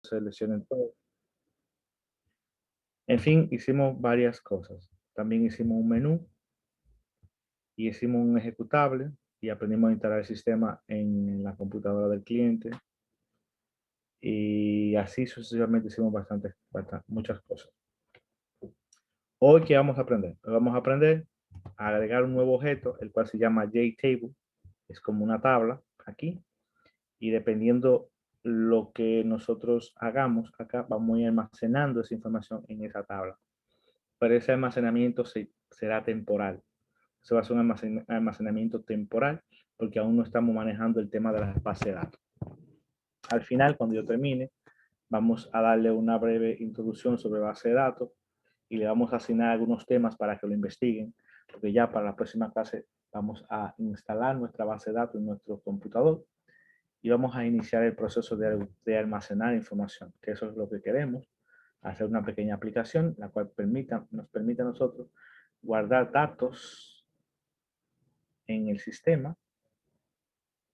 seleccionen todo. En fin, hicimos varias cosas. También hicimos un menú y hicimos un ejecutable y aprendimos a instalar el sistema en la computadora del cliente. Y así sucesivamente hicimos muchas cosas. Hoy, ¿qué vamos a aprender? Hoy vamos a aprender a agregar un nuevo objeto, el cual se llama JTable. Es como una tabla aquí. Y dependiendo lo que nosotros hagamos acá, vamos a ir almacenando esa información en esa tabla. Pero ese almacenamiento será temporal. Eso va a ser un almacenamiento temporal porque aún no estamos manejando el tema de las bases de datos. Al final, cuando yo termine, vamos a darle una breve introducción sobre base de datos y le vamos a asignar algunos temas para que lo investiguen, porque ya para la próxima clase vamos a instalar nuestra base de datos en nuestro computador y vamos a iniciar el proceso de almacenar información, que eso es lo que queremos, hacer una pequeña aplicación, la cual nos permite a nosotros guardar datos en el sistema,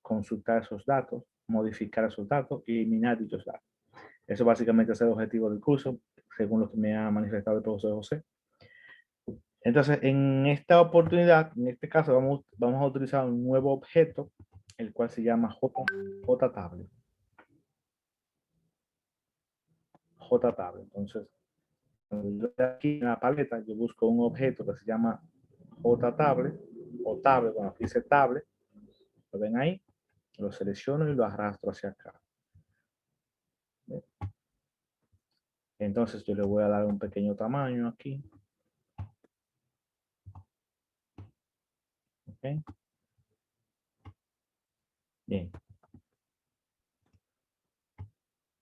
consultar esos datos, modificar esos datos y eliminar dichos datos. Eso básicamente es el objetivo del curso, según lo que me ha manifestado el profesor José. Entonces, en esta oportunidad, en este caso, vamos a utilizar un nuevo objeto, el cual se llama JTable. JTable. Entonces, cuando yo aquí en la paleta, yo busco un objeto que se llama JTable, o table, bueno, aquí dice table, lo ven ahí, lo selecciono y lo arrastro hacia acá. Entonces yo le voy a dar un pequeño tamaño aquí. ¿Okay? Bien.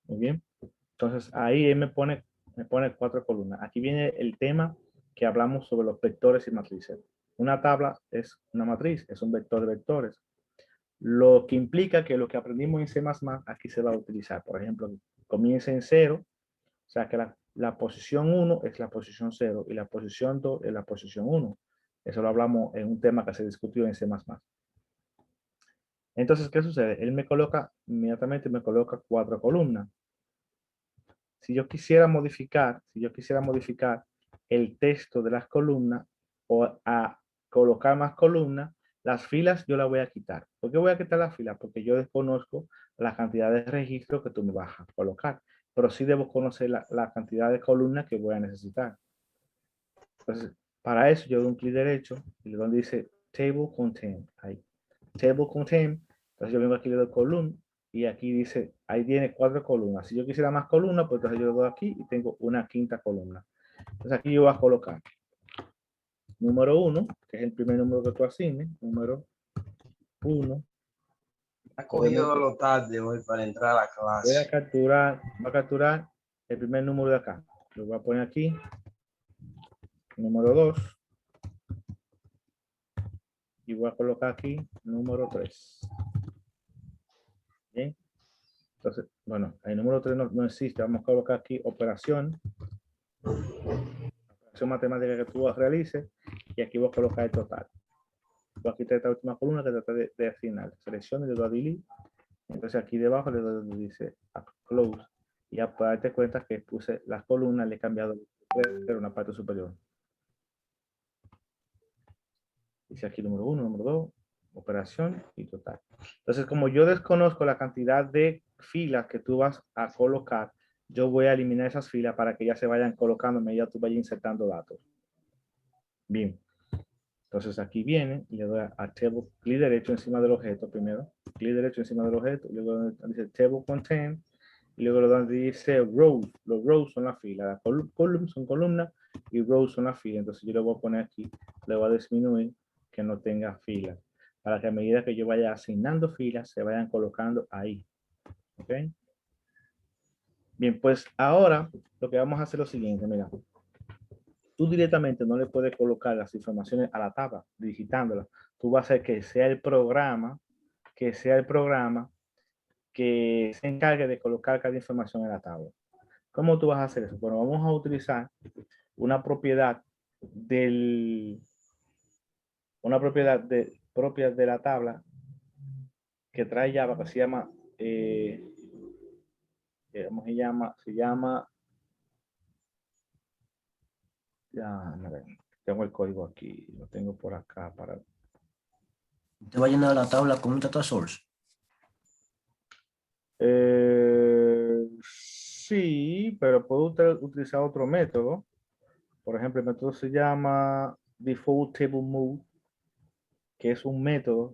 Muy bien. Entonces ahí él me pone 4 columnas. Aquí viene el tema que hablamos sobre los vectores y matrices. Una tabla es una matriz, es un vector de vectores. Lo que implica que lo que aprendimos en C++ aquí se va a utilizar. Por ejemplo, comienza en 0, o sea que la posición 1 es la posición 0 y la posición 2 es la posición 1. Eso lo hablamos en un tema que se discutió en C++. Entonces, ¿qué sucede? Él inmediatamente me coloca 4 columnas. Si yo quisiera modificar el texto de las columnas o a colocar más columnas, las filas yo las voy a quitar. ¿Por qué voy a quitar las filas? Porque yo desconozco la cantidad de registros que tú me vas a colocar, pero sí debo conocer la cantidad de columnas que voy a necesitar. Entonces, para eso yo doy un clic derecho y le doy donde dice Table Content. Ahí. Table Content. Entonces yo vengo aquí y le doy column y aquí dice, ahí tiene 4 columnas. Si yo quisiera más columnas, pues entonces yo le doy aquí y tengo una quinta columna. Entonces aquí yo voy a colocar número 1, que es el primer número que tú asignes, número 1. Ha cogido lo tarde hoy para entrar a la Voy clase. a capturar el primer número de acá. Lo voy a poner aquí, número 2. Y voy a colocar aquí número 3. Bien. Entonces, bueno, el número 3 no existe. Vamos a colocar aquí operación matemática que tú realices y aquí voy a colocar el total. Voy a quitar esta última columna que trata de asignar. Selecciono y le doy a delete. Entonces aquí debajo le doy donde dice close y ya para darte cuenta que puse las columnas, le he cambiado una parte superior. Dice aquí número 1, número 2, operación y total. Entonces, como yo desconozco la cantidad de filas que tú vas a colocar, yo voy a eliminar esas filas para que ya se vayan colocando, ya tú vayas insertando datos. Bien. Entonces aquí viene y le doy a table, clic derecho encima del objeto primero, clic derecho encima del objeto, y luego dice table content, y luego donde dice rows, los rows son las filas, las columns son columnas y rows son las filas. Entonces yo le voy a poner aquí, le voy a disminuir que no tenga filas, para que a medida que yo vaya asignando filas, se vayan colocando ahí. ¿Ok? Bien, pues ahora lo que vamos a hacer es lo siguiente, mira. Tú directamente no le puedes colocar las informaciones a la tabla, digitándolas. Tú vas a hacer que sea el programa que se encargue de colocar cada información en la tabla. ¿Cómo tú vas a hacer eso? Bueno, vamos a utilizar una propiedad propia de la tabla que trae Java, que se llama ¿Cómo se llama, ya, a ver, tengo el código aquí, lo tengo por acá para... Te va a llenar la tabla con un data source. Sí, pero puedo utilizar otro método. Por ejemplo, el método se llama Default Table Move, que es un método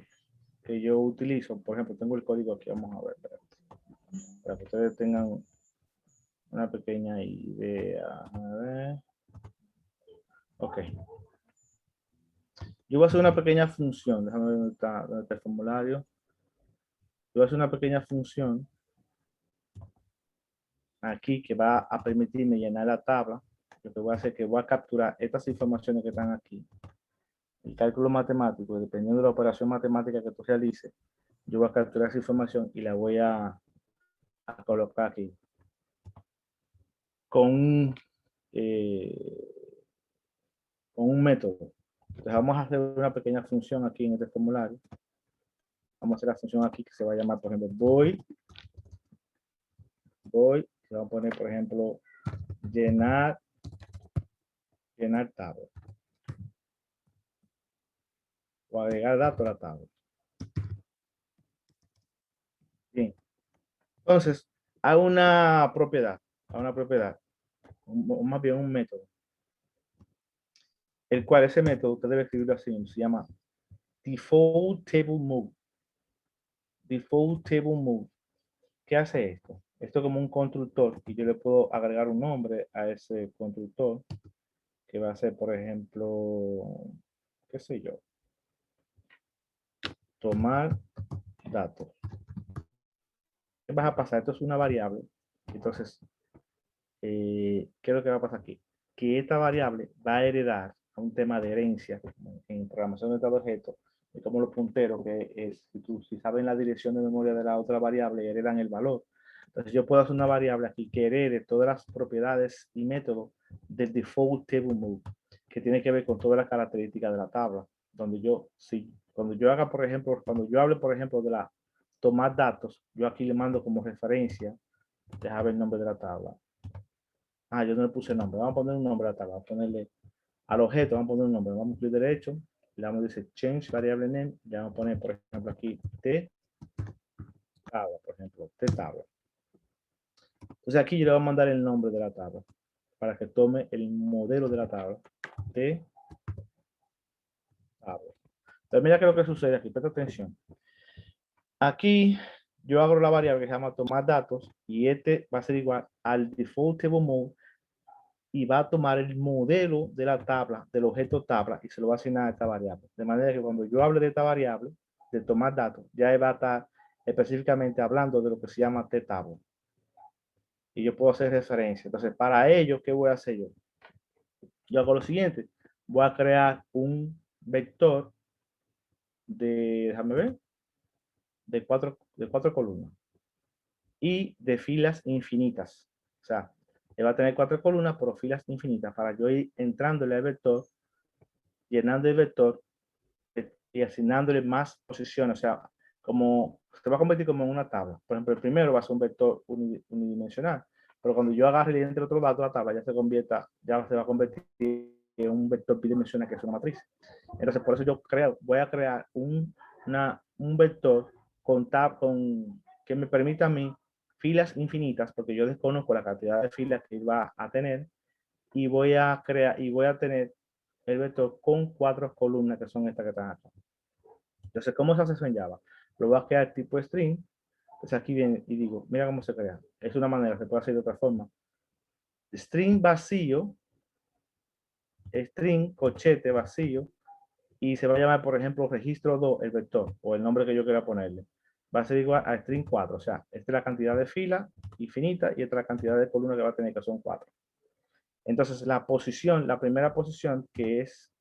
que yo utilizo. Por ejemplo, tengo el código aquí, vamos a ver, para que ustedes tengan una pequeña idea. A ver. Ok. Yo voy a hacer una pequeña función. Déjame ver dónde está el formulario. Yo voy a hacer una pequeña función aquí que va a permitirme llenar la tabla. Lo que voy a hacer es que voy a capturar estas informaciones que están aquí. El cálculo matemático, dependiendo de la operación matemática que tú realices, yo voy a capturar esa información y la voy a colocar aquí. Con, con un método. Entonces vamos a hacer una pequeña función aquí en este formulario. Vamos a hacer la función aquí que se va a llamar, por ejemplo, void, se va a poner, por ejemplo, llenar tabla. O agregar datos a la tabla. Bien. Entonces, hago una propiedad, más bien un método, el cual ese método usted debe escribirlo así, se llama Default Table Move. Default Table Move. ¿Qué hace esto? Esto es como un constructor y yo le puedo agregar un nombre a ese constructor que va a ser, por ejemplo, qué sé yo, tomar datos. ¿Qué va a pasar? Esto es una variable. Entonces, ¿qué es lo que va a pasar aquí? Que esta variable va a heredar a un tema de herencia en programación de estado objeto, es como los punteros, que es, si saben la dirección de memoria de la otra variable, heredan el valor. Entonces yo puedo hacer una variable aquí que herede todas las propiedades y métodos del default table move, que tiene que ver con todas las características de la tabla. Donde yo, cuando yo haga, por ejemplo, cuando yo hable, por ejemplo, de la tomar datos, yo aquí le mando como referencia, deja ver el nombre de la tabla. Ah, yo no le puse nombre. Vamos a poner un nombre a la tabla. Vamos a ponerle al objeto, vamos a poner un nombre. Vamos a clic derecho. Le vamos a decir change variable name. Le vamos a poner, por ejemplo, aquí t tabla, por ejemplo, t tabla. Entonces aquí yo le voy a mandar el nombre de la tabla para que tome el modelo de la tabla. T tabla. Entonces mira qué es lo que sucede aquí. Presta atención. Aquí yo abro la variable que se llama tomar datos y este va a ser igual al default table mode y va a tomar el modelo de la tabla, del objeto tabla, y se lo va a asignar a esta variable. De manera que cuando yo hable de esta variable, de tomar datos, ya va a estar específicamente hablando de lo que se llama t-tabla. Y yo puedo hacer referencia. Entonces, para ello, ¿qué voy a hacer yo? Yo hago lo siguiente. Voy a crear un vector déjame ver, de cuatro columnas y de filas infinitas. O sea, él va a tener 4 columnas, pero filas infinitas, para yo ir entrándole al vector, llenando el vector y asignándole más posiciones. O sea, como se va a convertir como en una tabla. Por ejemplo, el primero va a ser un vector unidimensional, pero cuando yo agarre y entre otro dato a la tabla, ya se va a convertir en un vector bidimensional, que es una matriz. Entonces, por eso yo voy a crear un vector que me permita a mí filas infinitas, porque yo desconozco la cantidad de filas que va a tener, y voy a tener el vector con 4 columnas, que son estas que están acá. Entonces, ¿cómo se hace eso en Java? Lo voy a crear tipo string. Entonces aquí viene y digo, mira cómo se crea. Es una manera, se puede hacer de otra forma. String vacío, string cochete vacío, y se va a llamar, por ejemplo, registro 2, el vector, o el nombre que yo quiera ponerle. Va a ser igual a string 4, o sea, esta es la cantidad de filas infinita y esta es la cantidad de columnas que va a tener, que son 4. Entonces, la primera posición, que es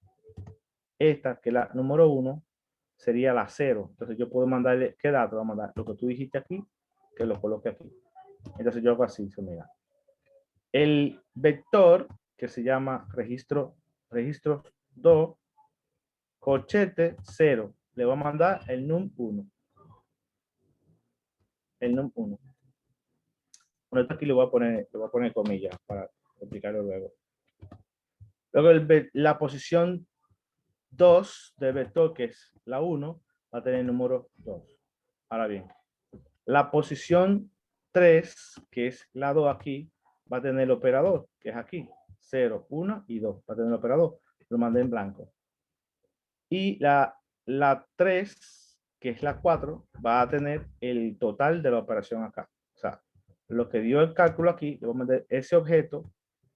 esta, que es la número 1, sería la 0. Entonces yo puedo mandarle, ¿qué dato? Voy a mandar lo que tú dijiste aquí, que lo coloque aquí. Entonces yo hago así, mira. El vector, que se llama registro 2, corchete 0. Le voy a mandar el num 1. El num 1. Bueno, esto aquí le voy a poner comillas para explicarlo luego. Luego la posición 2 del vector, que es la 1, va a tener el número 2. Ahora bien, la posición 3, que es la 2 aquí, va a tener el operador, que es aquí, 0, 1 y 2. Va a tener el operador, lo mandé en blanco. Y la 3, que es la 4, va a tener el total de la operación acá. O sea, lo que dio el cálculo aquí, le voy a mandar ese objeto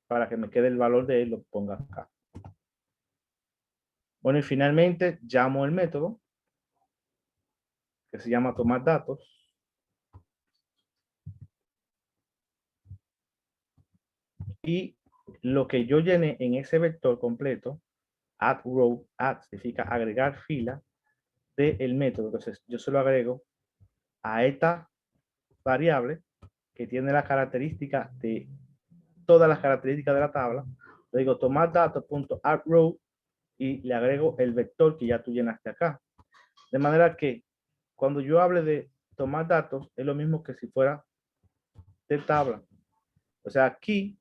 para que me quede el valor de él, lo ponga acá. Bueno, y finalmente llamo el método que se llama tomar datos. Y lo que yo llené en ese vector completo, add row, add significa agregar fila del método. Entonces yo se lo agrego a esta variable que tiene las características de todas las características de la tabla. Le digo tomar datos.add row y le agrego el vector que ya tú llenaste acá. De manera que cuando yo hable de tomar datos, es lo mismo que si fuera de tabla. O sea, aquí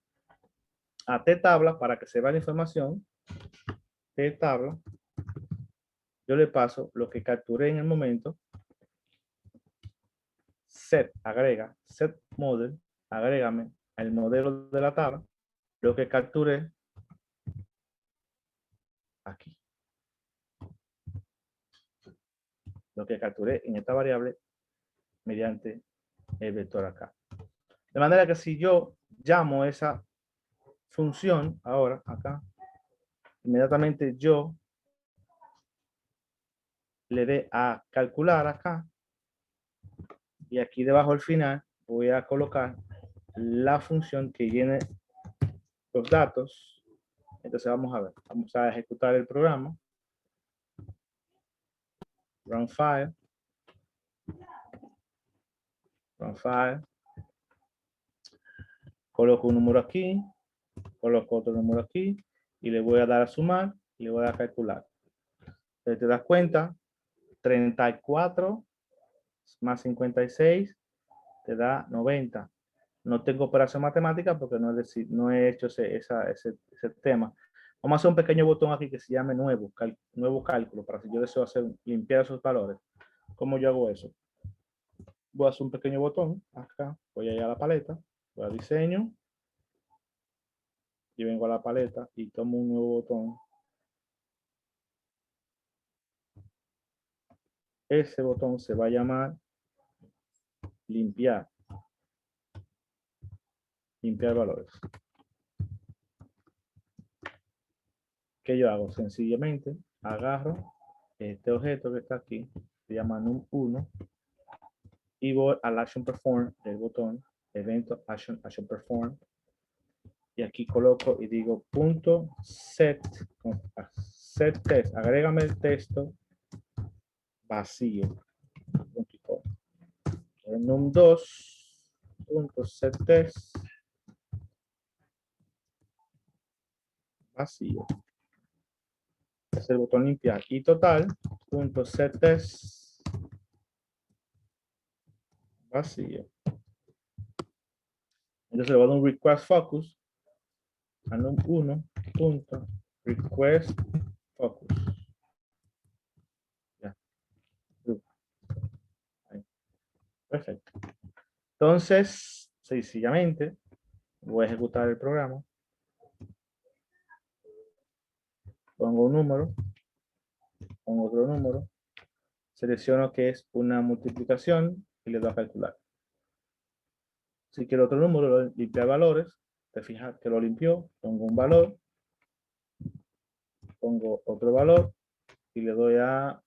a T tabla, para que se vea la información, T tabla, yo le paso lo que capturé en el momento, set, agrega, set model, agrégame al modelo de la tabla, lo que capturé aquí. Lo que capturé en esta variable mediante el vector acá. De manera que si yo llamo esa función ahora acá, inmediatamente yo le dé a calcular acá y aquí debajo al final voy a colocar la función que llene los datos. Entonces vamos a ver, vamos a ejecutar el programa. Run file. Run file. Coloco un número aquí, coloco otro número aquí y le voy a dar a sumar y le voy a dar a calcular. Entonces te das cuenta, 34 más 56 te da 90. No tengo operación matemática porque no he hecho ese tema. Vamos a hacer un pequeño botón aquí que se llame nuevo cálculo, para si yo deseo limpiar esos valores. ¿Cómo yo hago eso? Voy a hacer un pequeño botón acá, voy a ir a la paleta, voy a diseño, y vengo a la paleta y tomo un nuevo botón. Ese botón se va a llamar limpiar. Limpiar valores. ¿Qué yo hago? Sencillamente agarro este objeto que está aquí, se llama num1, y voy al action perform del botón, evento action perform, y aquí coloco y digo punto set test, agrégame el texto vacío. En num2 punto set test vacío. Es el botón limpiar. Y total punto set test vacío. Entonces le voy a dar un request focus a num1 punto request focus. Ya. Ahí. Perfecto. Entonces, sencillamente voy a ejecutar el programa. Pongo un número, pongo otro número, selecciono que es una multiplicación y le doy a calcular. Si quiero otro número, limpiar valores, te fijas que lo limpió, pongo un valor, pongo otro valor y le doy a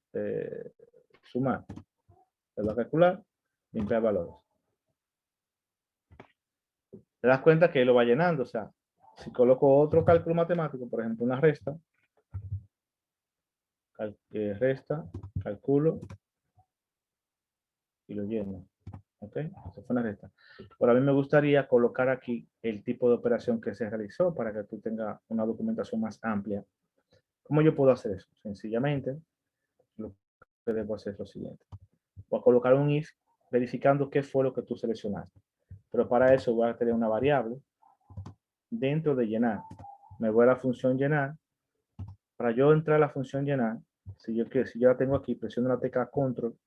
sumar. Le doy a calcular, limpiar valores. Te das cuenta que lo va llenando, o sea, si coloco otro cálculo matemático, por ejemplo una resta, calculo y lo lleno. ¿Ok? Eso fue una resta. Por a mí me gustaría colocar aquí el tipo de operación que se realizó para que tú tengas una documentación más amplia. ¿Cómo yo puedo hacer eso? Sencillamente, lo que debo hacer es lo siguiente. Voy a colocar un if verificando qué fue lo que tú seleccionaste. Pero para eso voy a tener una variable dentro de llenar. Me voy a la función llenar. Para yo entrar a la función llenar, si yo la tengo aquí, presiono la tecla control,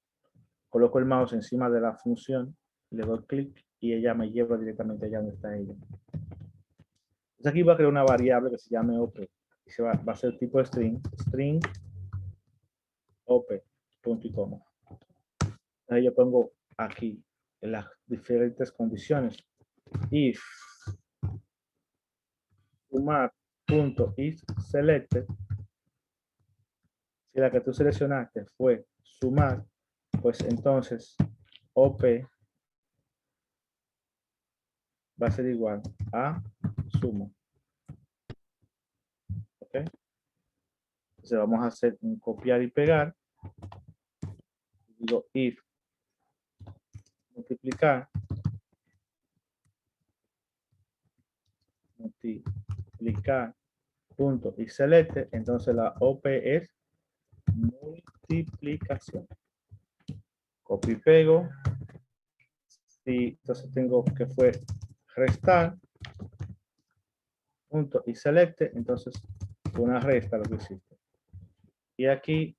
coloco el mouse encima de la función, le doy clic y ella me lleva directamente allá donde está ella. Entonces aquí voy a crear una variable que se llame op. Y va a ser tipo string op, punto y coma. Entonces yo pongo aquí en las diferentes condiciones. If sumar.isSelected, si la que tú seleccionaste fue sumar, pues entonces op va a ser igual a suma. ¿Ok? Entonces vamos a hacer un copiar y pegar. Digo if multiplicar punto y select, entonces la OP es multiplicación. Copio y pego. Y entonces tengo que fue restar punto y select, entonces una resta lo que hiciste. Y aquí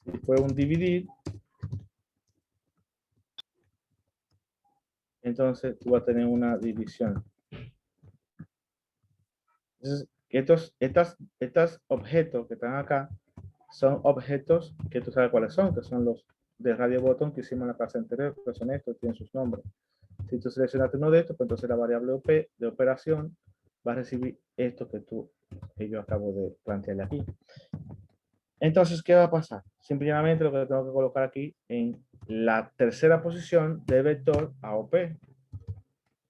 si fue un dividir, entonces tú vas a tener una división. Entonces, estos objetos que están acá son objetos que tú sabes cuáles son, que son los de radio botón que hicimos en la clase anterior, que son estos, tienen sus nombres. Si tú seleccionaste uno de estos, pues entonces la variable OP de operación va a recibir esto que yo acabo de plantearle aquí. Entonces, ¿qué va a pasar? Simplemente lo que tengo que colocar aquí en la tercera posición de vector AOP.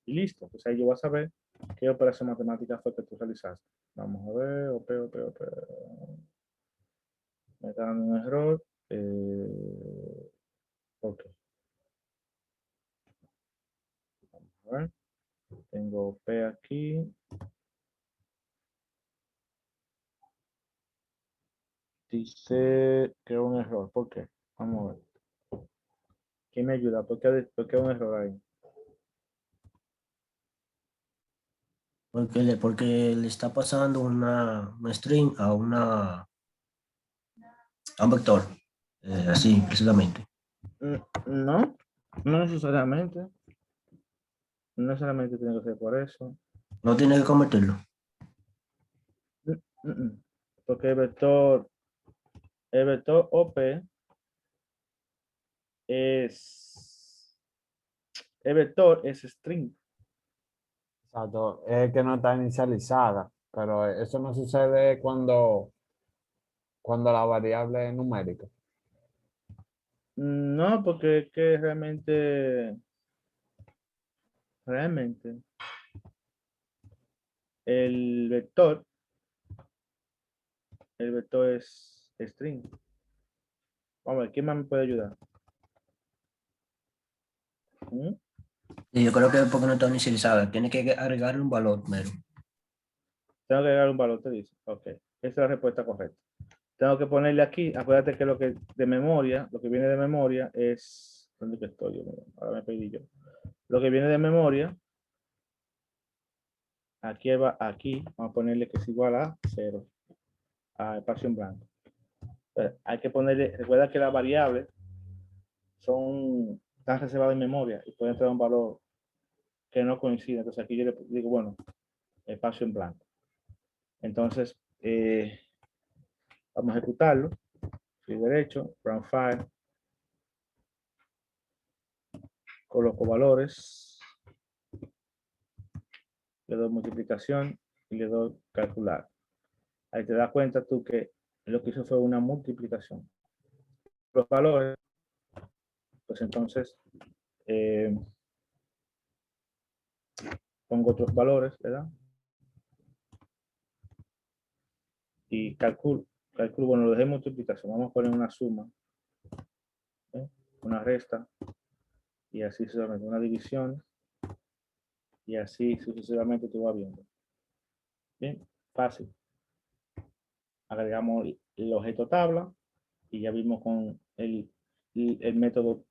Y listo. Pues ahí yo voy a saber qué operación matemática fue que tú realizaste. Vamos a ver, OP. Me está dando un error. Ok. Vamos a ver. Tengo OP aquí. Dice que es un error. ¿Por qué? Vamos a ver. ¿Quién me ayuda? ¿Por qué un error ahí? Porque le está pasando una string a a un vector. Así, precisamente. No, no necesariamente. No necesariamente tiene que ser por eso. No tiene que convertirlo. Porque el vector OP es, el vector es string. Exacto, es que no está inicializada, pero eso no sucede cuando la variable es numérica. No, porque es que realmente el vector es string. Vamos a ver, ¿quién más me puede ayudar? Y yo creo que es porque no está inicializada. Tiene que agregarle un valor mero. Tengo que agregar un valor, te dice. Ok, esa es la respuesta correcta. Tengo que ponerle aquí, acuérdate que lo que viene de memoria es, ¿dónde que estoy? Ahora me pedí yo. Lo que viene de memoria, aquí, vamos a ponerle que es igual a 0, a espacio en blanco. Entonces, hay que ponerle, recuerda que las variables están reservadas en memoria y pueden traer un valor que no coincide. Entonces aquí yo le digo, bueno, espacio en blanco. Entonces, vamos a ejecutarlo. Clic derecho, run file. Coloco valores. Le doy multiplicación y le doy calcular. Ahí te das cuenta tú que lo que hizo fue una multiplicación. Los valores, pues entonces pongo otros valores, ¿verdad? Y calculo, bueno, lo dejé multiplicación. Vamos a poner una suma, una resta, y así sucesivamente, una división, y así sucesivamente tú vas viendo. Bien, fácil. Agregamos el objeto tabla y ya vimos con el método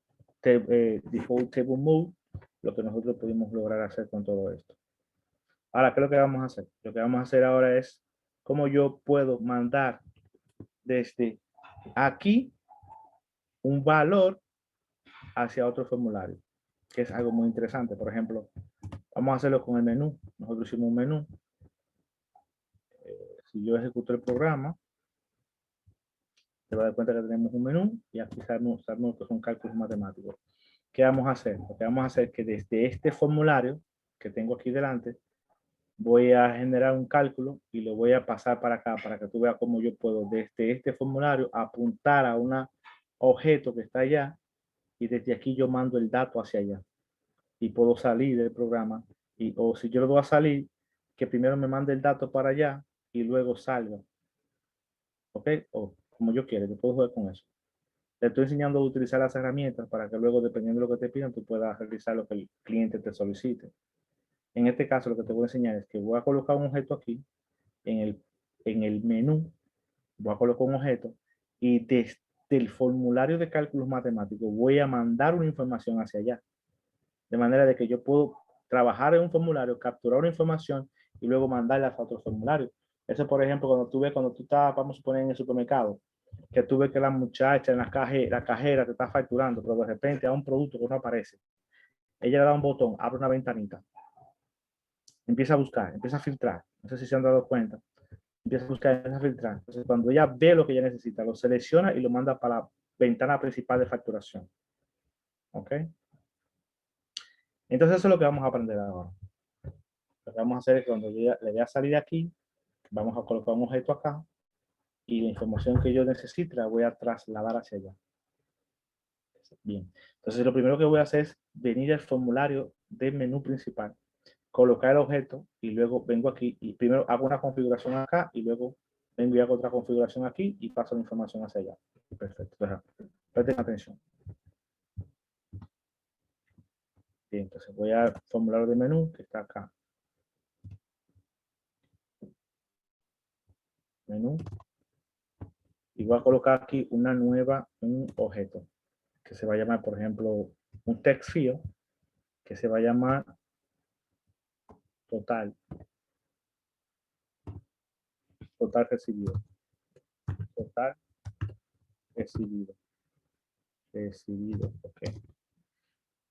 default table move, lo que nosotros pudimos lograr hacer con todo esto. Ahora, ¿qué es lo que vamos a hacer? Lo que vamos a hacer ahora es cómo yo puedo mandar desde aquí un valor hacia otro formulario, que es algo muy interesante. Por ejemplo, vamos a hacerlo con el menú. Nosotros hicimos un menú. Si yo ejecuto el programa, te vas a dar cuenta que tenemos un menú y aquí sabemos que son cálculos matemáticos. ¿Qué vamos a hacer? Lo que vamos a hacer es que desde este formulario que tengo aquí delante, voy a generar un cálculo y lo voy a pasar para acá para que tú veas cómo yo puedo desde este formulario apuntar a un objeto que está allá y desde aquí yo mando el dato hacia allá y puedo salir del programa o si yo lo voy a salir, que primero me mande el dato para allá y luego salga. ¿Ok? O como yo quiera, yo puedo jugar con eso. Te estoy enseñando a utilizar las herramientas para que luego, dependiendo de lo que te pidan, tú puedas realizar lo que el cliente te solicite. En este caso, lo que te voy a enseñar es que voy a colocar un objeto aquí en el menú, voy a colocar un objeto y desde el formulario de cálculos matemáticos voy a mandar una información hacia allá. De manera de que yo puedo trabajar en un formulario, capturar una información y luego mandarla a otro formulario. Eso, por ejemplo, cuando tú estás, vamos a poner en el supermercado, que tú ves que la muchacha en la cajera te está facturando, pero de repente hay un producto que no aparece. Ella le da un botón, abre una ventanita, empieza a buscar, empieza a filtrar. No sé si se han dado cuenta. Empieza a buscar, empieza a filtrar. Entonces, cuando ella ve lo que ella necesita, lo selecciona y lo manda para la ventana principal de facturación. ¿Ok? Entonces, eso es lo que vamos a aprender ahora. Lo que vamos a hacer es que cuando le voy a salir de aquí, vamos a colocar un objeto acá y la información que yo necesite la voy a trasladar hacia allá. Bien. Entonces, lo primero que voy a hacer es venir al formulario del menú principal, colocar el objeto y luego vengo aquí y primero hago una configuración acá y luego vengo y hago otra configuración aquí y paso la información hacia allá. Perfecto. Entonces, presten atención. Bien, entonces voy al formulario de menú que está acá. Menú. Y voy a colocar aquí un objeto que se va a llamar, por ejemplo, un text field que se va a llamar total recibido. Total recibido. Ok.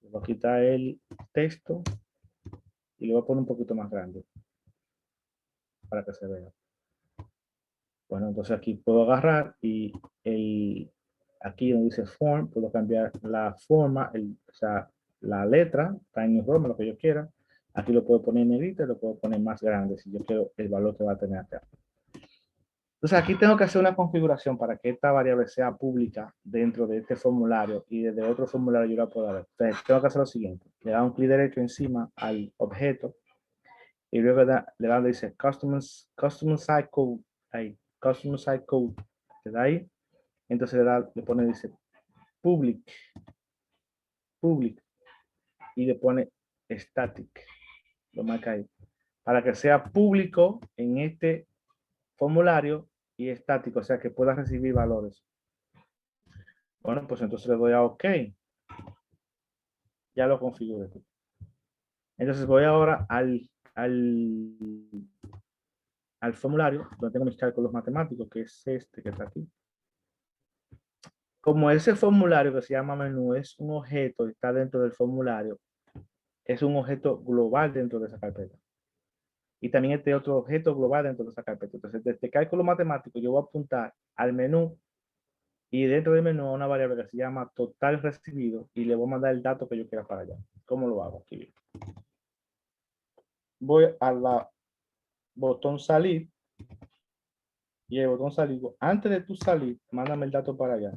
Le voy a quitar el texto y lo voy a poner un poquito más grande para que se vea. Bueno, entonces aquí puedo agarrar y aquí donde dice form, puedo cambiar la forma, o sea, la letra, Tiny Roman, lo que yo quiera. Aquí lo puedo poner en negrita y lo puedo poner más grande si yo quiero el valor que va a tener acá. Entonces aquí tengo que hacer una configuración para que esta variable sea pública dentro de este formulario y desde otro formulario yo la pueda ver. Entonces tengo que hacer lo siguiente. Le da un clic derecho encima al objeto y luego le da donde dice Custom Site Code. Ahí, Custom Site Code. Le da ahí. Entonces le pone, dice public y le pone static. Lo marca ahí. Para que sea público en este formulario y estático, o sea que pueda recibir valores. Bueno, pues entonces le doy a OK. Ya lo configuré. Entonces voy ahora al formulario donde tengo mis cálculos matemáticos, que es este que está aquí. Como ese formulario que se llama menú es un objeto que está dentro del formulario, es un objeto global dentro de esa carpeta. Y también este otro objeto global dentro de esa carpeta. Entonces, desde cálculo matemático, yo voy a apuntar al menú y dentro del menú a una variable que se llama total recibido y le voy a mandar el dato que yo quiera para allá. ¿Cómo lo hago aquí? Voy a la botón salir y el botón salir, antes de tu salir, mándame el dato para allá.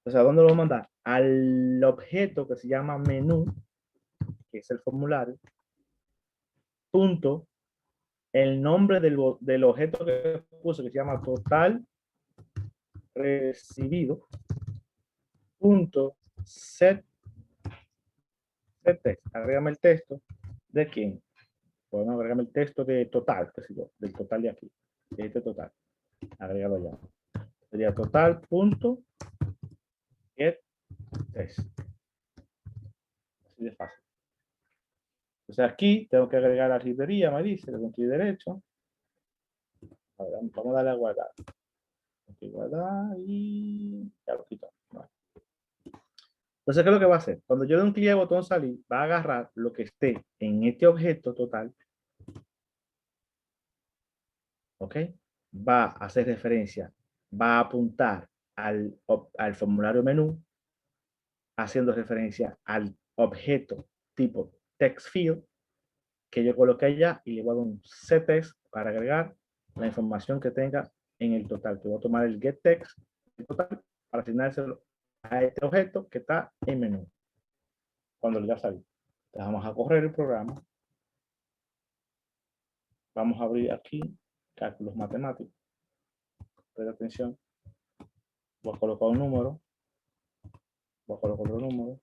O sea, ¿dónde lo voy a mandar? Al objeto que se llama menú, que es el formulario, punto, el nombre del objeto que puse, que se llama total recibido, punto, set text. Agrégame el texto de quién. Bueno, agrégame el texto de total, qué sé yo, del total de aquí, de este total. Agrégalo ya. Sería total punto get test. Así de fácil. Entonces aquí tengo que agregar la librería, me dice, le doy clic derecho. A ver, vamos a darle a guardar. Aquí guardar y ya lo quito. Vale. Entonces, ¿qué es lo que va a hacer? Cuando yo le doy un clic al botón salir, va a agarrar lo que esté en este objeto total. ¿Ok? Va a hacer referencia, va a apuntar al formulario menú, haciendo referencia al objeto tipo text field que yo coloqué allá y le voy a dar un ctext para agregar la información que tenga en el total. Que voy a tomar el getText total para asignárselo a este objeto que está en menú. Cuando le da salir. Entonces vamos a correr el programa. Vamos a abrir aquí cálculos matemáticos. Presta atención. Voy a colocar un número. Voy a colocar otro número.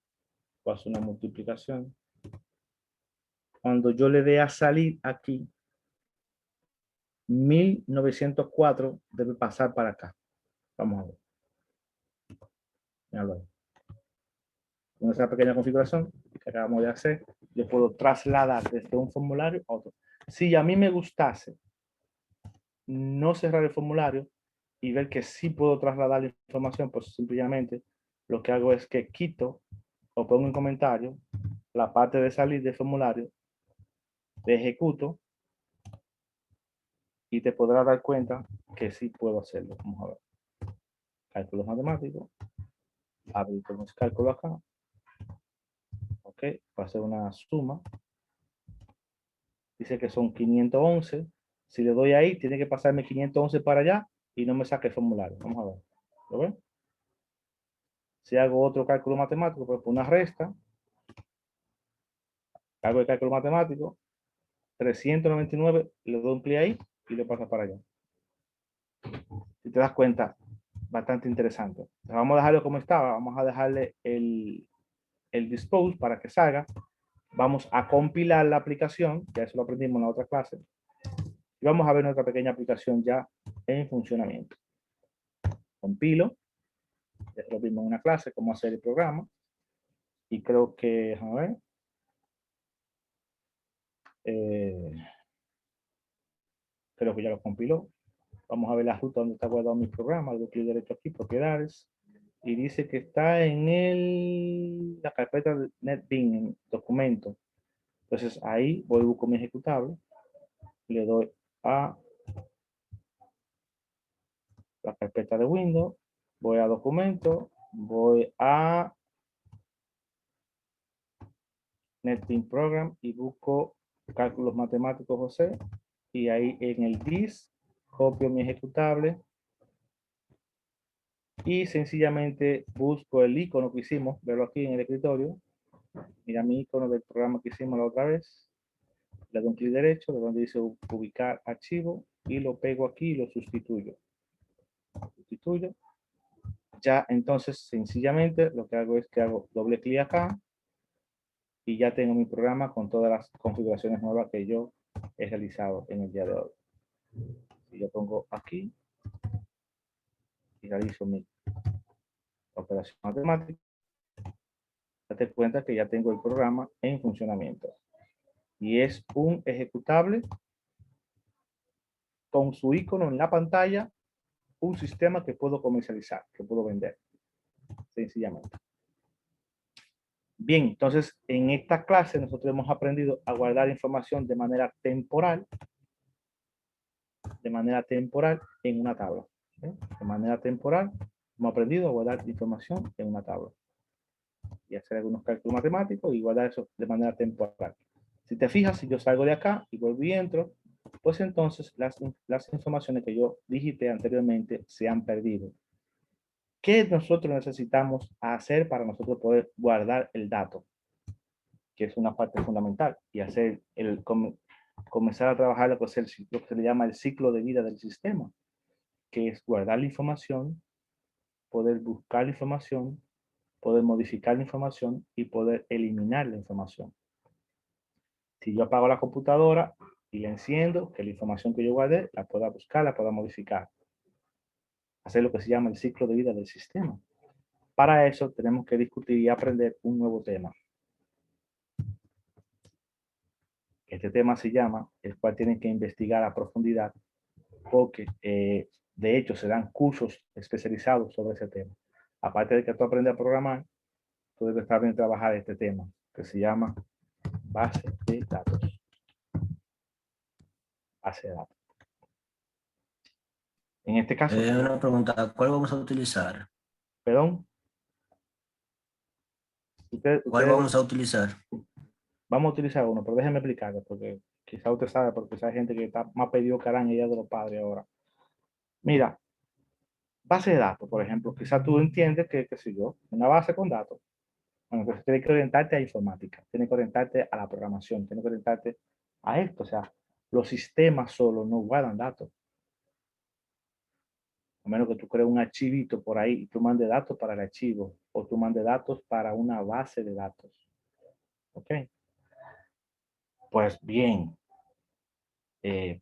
Voy a hacer una multiplicación. Cuando yo le dé a salir aquí, 1904 debe pasar para acá. Vamos a ver. Míralo ahí. Con esa pequeña configuración que acabamos de hacer, yo puedo trasladar desde un formulario a otro. Si a mí me gustase no cerrar el formulario y ver que sí puedo trasladar la información, pues simplemente lo que hago es que quito o pongo en comentario la parte de salir del formulario, de ejecuto y te podrás dar cuenta que sí puedo hacerlo. Vamos a ver. Cálculos matemáticos. Abrir con los cálculos acá. Ok, va a hacer una suma. Dice que son 511. Si le doy ahí, tiene que pasarme 511 para allá y no me saque el formulario. Vamos a ver. ¿Lo ven? Si hago otro cálculo matemático, pues una resta, hago el cálculo matemático, 399, le doy un clic ahí y lo pasa para allá. Si te das cuenta, bastante interesante. Entonces, vamos a dejarlo como estaba. Vamos a dejarle el dispose para que salga. Vamos a compilar la aplicación, ya eso lo aprendimos en la otra clase. Y vamos a ver nuestra pequeña aplicación ya en funcionamiento. Compilo. Ya lo vimos en una clase, cómo hacer el programa. Y creo que, a ver. Creo que ya lo compiló. Vamos a ver la ruta donde está guardado mi programa. Le doy clic derecho aquí, propiedades. Y dice que está en la carpeta de NetBeans, en documento. Entonces ahí voy y busco mi ejecutable. Le doy a la carpeta de Windows. Voy a documento. Voy a NetBeans Program y busco cálculos matemáticos José. Y ahí en el disk copio mi ejecutable. Y sencillamente busco el icono que hicimos, verlo aquí en el escritorio. Mira mi icono del programa que hicimos la otra vez. Le doy un clic derecho, de donde dice ubicar archivo, y lo pego aquí y lo sustituyo. Sustituyo. Ya entonces, sencillamente, lo que hago es que hago doble clic acá, y ya tengo mi programa con todas las configuraciones nuevas que yo he realizado en el día de hoy. Y yo pongo aquí, y realizo mi operación matemática, date cuenta que ya tengo el programa en funcionamiento. Y es un ejecutable con su icono en la pantalla, un sistema que puedo comercializar, que puedo vender, sencillamente. Bien, entonces en esta clase nosotros hemos aprendido a guardar información de manera temporal en una tabla. ¿Sí? De manera temporal hemos aprendido a guardar información en una tabla y hacer algunos cálculos matemáticos y guardar eso de manera temporal. Si te fijas, si yo salgo de acá y vuelvo y entro, pues entonces las informaciones que yo digité anteriormente se han perdido. ¿Qué nosotros necesitamos hacer para nosotros poder guardar el dato? Que es una parte fundamental, y hacer comenzar a trabajar lo que se le llama el ciclo de vida del sistema, que es guardar la información, poder buscar la información, poder modificar la información y poder eliminar la información. Si yo apago la computadora y la enciendo, que la información que yo guardé la pueda buscar, la pueda modificar. Hacer lo que se llama el ciclo de vida del sistema. Para eso tenemos que discutir y aprender un nuevo tema. Este tema se llama, el cual tienen que investigar a profundidad, porque de hecho se dan cursos especializados sobre ese tema. Aparte de que tú aprendes a programar, tú debes también trabajar este tema, que se llama base de datos. Base de datos. En este caso, Una pregunta, ¿cuál vamos a utilizar? perdón, ¿Cuál vamos a utilizar? vamos a utilizar uno, pero déjeme explicarlo, porque quizá usted sabe, porque quizá hay gente que está más pedido que araña de los padres ahora. Mira, base de datos, por ejemplo, quizá tú entiendes que, qué sé yo, una base con datos. Bueno, pues tienes que orientarte a informática, tienes que orientarte a la programación, tienes que orientarte a esto. O sea, los sistemas solo no guardan datos. A menos que tú crees un archivito por ahí y tú mandes datos para el archivo o tú mandes datos para una base de datos. ¿Ok? Pues bien, eh,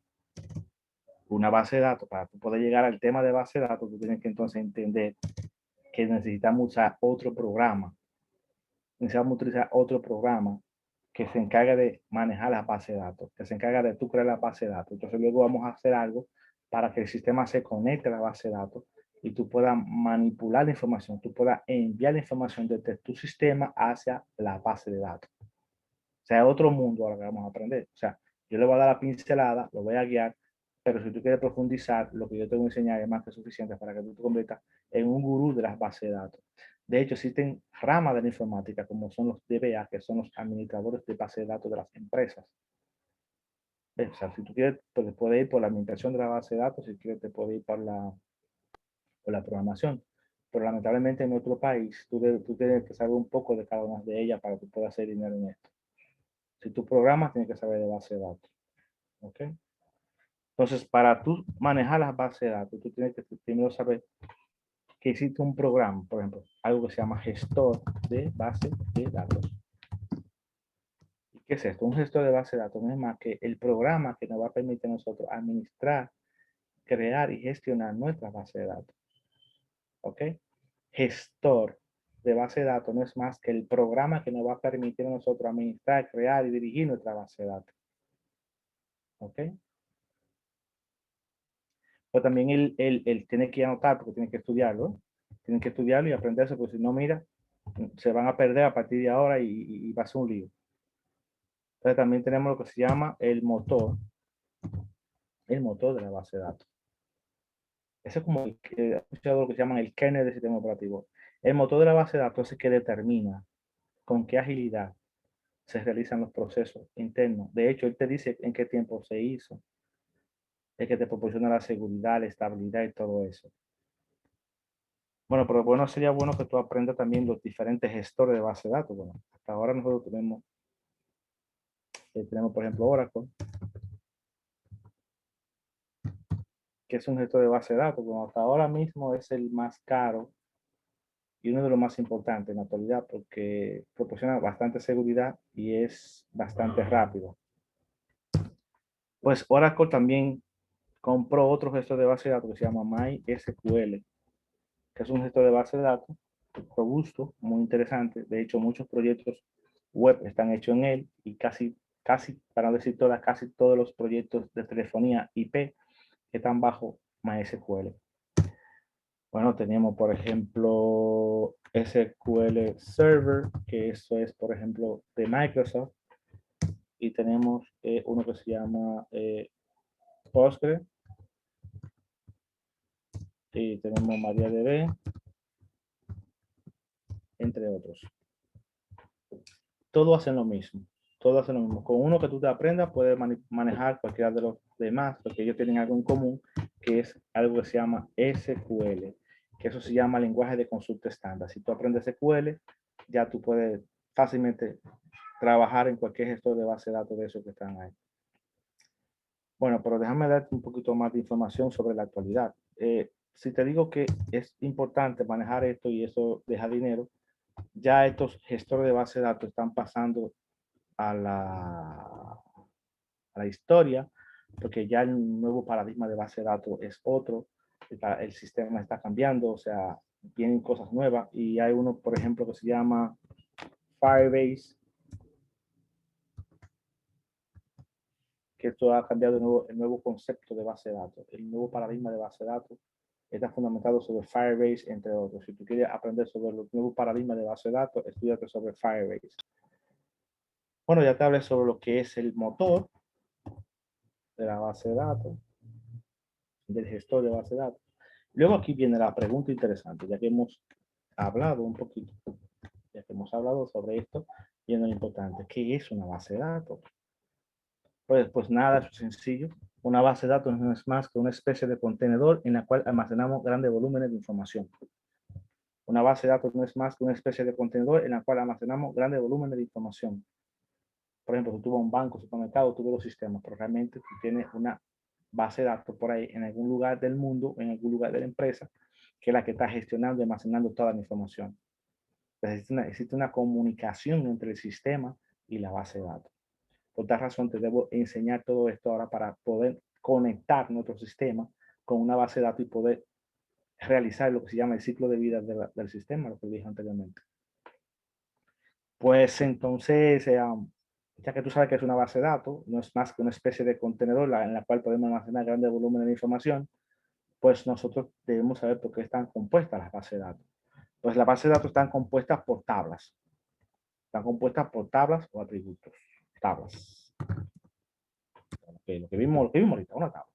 una base de datos, para tú poder llegar al tema de base de datos, tú tienes que entonces entender que necesitamos usar otro programa. Necesitamos utilizar otro programa que se encarga de manejar la base de datos, que se encarga de tú crear la base de datos. Entonces luego vamos a hacer algo para que el sistema se conecte a la base de datos y tú puedas manipular la información, tú puedas enviar la información desde tu sistema hacia la base de datos. O sea, es otro mundo ahora que vamos a aprender. O sea, yo le voy a dar la pincelada, lo voy a guiar, pero si tú quieres profundizar, lo que yo te voy a enseñar es más que suficiente para que tú te conviertas en un gurú de las bases de datos. De hecho, existen ramas de la informática, como son los DBA, que son los administradores de bases de datos de las empresas. O sea, si tú quieres, pues puedes ir por la administración de la base de datos, si quieres, te puedes ir por la programación. Pero lamentablemente en nuestro país, tú tienes que saber un poco de cada una de ellas para que puedas hacer dinero en esto. Si tú programas, tienes que saber de base de datos. ¿Ok? Entonces, para tú manejar las bases de datos, tú tienes que primero saber que existe un programa, por ejemplo, algo que se llama gestor de base de datos. ¿Y qué es esto? Un gestor de base de datos no es más que el programa que nos va a permitir a nosotros administrar, crear y gestionar nuestra base de datos. ¿Ok? Gestor de base de datos no es más que el programa que nos va a permitir a nosotros administrar, crear y dirigir nuestra base de datos. ¿Ok? Pero también él tiene que anotar porque tiene que estudiarlo. Tienen que estudiarlo y aprenderse, porque si no, mira, se van a perder a partir de ahora y va a ser un lío. Entonces también tenemos lo que se llama el motor de la base de datos. Eso es como lo que se llama el kernel del sistema operativo. El motor de la base de datos es el que determina con qué agilidad se realizan los procesos internos. De hecho, él te dice en qué tiempo se hizo. Es que te proporciona la seguridad, la estabilidad y todo eso. Bueno, pero bueno, sería bueno que tú aprendas también los diferentes gestores de base de datos. Bueno, hasta ahora nosotros tenemos por ejemplo, Oracle, que es un gestor de base de datos. Bueno, hasta ahora mismo es el más caro y uno de los más importantes en la actualidad porque proporciona bastante seguridad y es bastante rápido. Pues Oracle también compró otro gestor de base de datos que se llama MySQL, que es un gestor de base de datos robusto, muy interesante. De hecho, muchos proyectos web están hechos en él y casi, para no decir todas, casi todos los proyectos de telefonía IP están bajo MySQL. Bueno, tenemos, por ejemplo, SQL Server, que eso es, por ejemplo, de Microsoft. Y tenemos uno que se llama Postgre. Y tenemos MariaDB, entre otros. Todos hacen lo mismo. Todos hacen lo mismo. Con uno que tú te aprendas, puedes manejar cualquiera de los demás, porque ellos tienen algo en común, que es algo que se llama SQL, que eso se llama lenguaje de consulta estándar. Si tú aprendes SQL, ya tú puedes fácilmente trabajar en cualquier gestor de base de datos de esos que están ahí. Bueno, pero déjame darte un poquito más de información sobre la actualidad. Si te digo que es importante manejar esto y eso deja dinero, ya estos gestores de base de datos están pasando a la historia, porque ya el nuevo paradigma de base de datos es otro, el sistema está cambiando, o sea, vienen cosas nuevas y hay uno, por ejemplo, que se llama Firebase, que esto ha cambiado el nuevo concepto de base de datos, el nuevo paradigma de base de datos está fundamentado sobre Firebase, entre otros. Si tú quieres aprender sobre los nuevos paradigmas de base de datos, estudiate sobre Firebase. Bueno, ya te hablé sobre lo que es el motor de la base de datos, del gestor de base de datos. Luego aquí viene la pregunta interesante, ya que hemos hablado un poquito, ya que hemos hablado sobre esto, viene lo importante, ¿qué es una base de datos? Pues nada, es sencillo. Una base de datos no es más que una especie de contenedor en la cual almacenamos grandes volúmenes de información. Una base de datos no es más que una especie de contenedor en la cual almacenamos grandes volúmenes de información. Por ejemplo, si tú vas a un banco, supermercado, tú ves los sistemas, pero realmente tú tienes una base de datos por ahí en algún lugar del mundo, en algún lugar de la empresa, que es la que está gestionando y almacenando toda la información. Entonces, existe una comunicación entre el sistema y la base de datos. Por tal razón, te debo enseñar todo esto ahora para poder conectar nuestro sistema con una base de datos y poder realizar lo que se llama el ciclo de vida del sistema, lo que dije anteriormente. Pues entonces, ya que tú sabes que es una base de datos, no es más que una especie de contenedor en la cual podemos almacenar grandes volúmenes de información, pues nosotros debemos saber por qué están compuestas las bases de datos. Pues las bases de datos están compuestas por tablas. Están compuestas por tablas o atributos. Tablas. Lo que vimos ahorita, una tabla.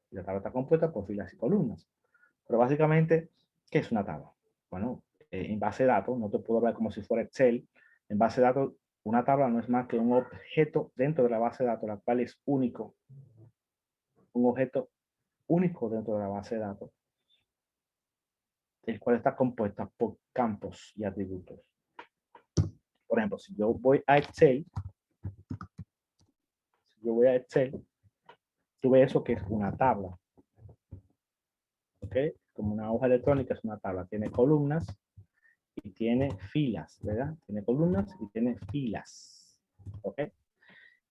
Y la tabla está compuesta por filas y columnas. Pero básicamente, ¿qué es una tabla? Bueno, en base de datos, no te puedo hablar como si fuera Excel. En base de datos, una tabla no es más que un objeto dentro de la base de datos, la cual es único. Un objeto único dentro de la base de datos, el cual está compuesta por campos y atributos. Por ejemplo, si yo voy a Excel, tú ves eso que es una tabla. ¿Ok? Como una hoja electrónica es una tabla. Tiene columnas y tiene filas, ¿verdad? Tiene columnas y tiene filas. ¿Ok?